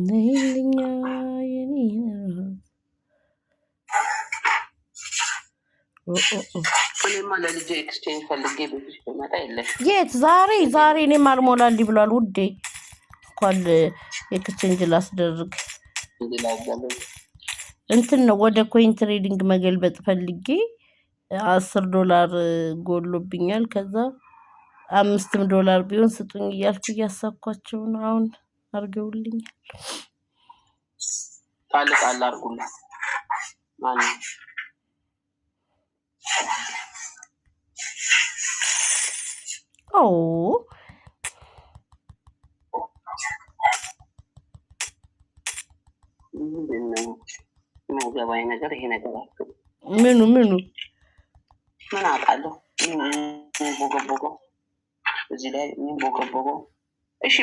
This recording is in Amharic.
ነይልኛ የኔ እኔማ ለልጄ ኤክስቼንጅ ፈልጌ ቤትሽ ብመጣ የለሽ የት ዛሬ እኔም አልሞላልኝ ብሏል ውዴ እንኳን ኤክስቼንጅ ላስደርግ እንትን ነው ወደ ኮይን ትሬዲንግ መገልበጥ ፈልጌ $10 ጎሎብኛል ከዛ $5 ቢሆን ስጡኝ እያልኩ እያሳብኳቸው ነው አሁን አርገውልኛል ጣል አርጉላት ማን ኦ ነው ገባኝ ነገር ይሄ ነገር ምኑ ምን አውቃለሁ ቦጎ እዚህ ላይ ቦጎ እሺ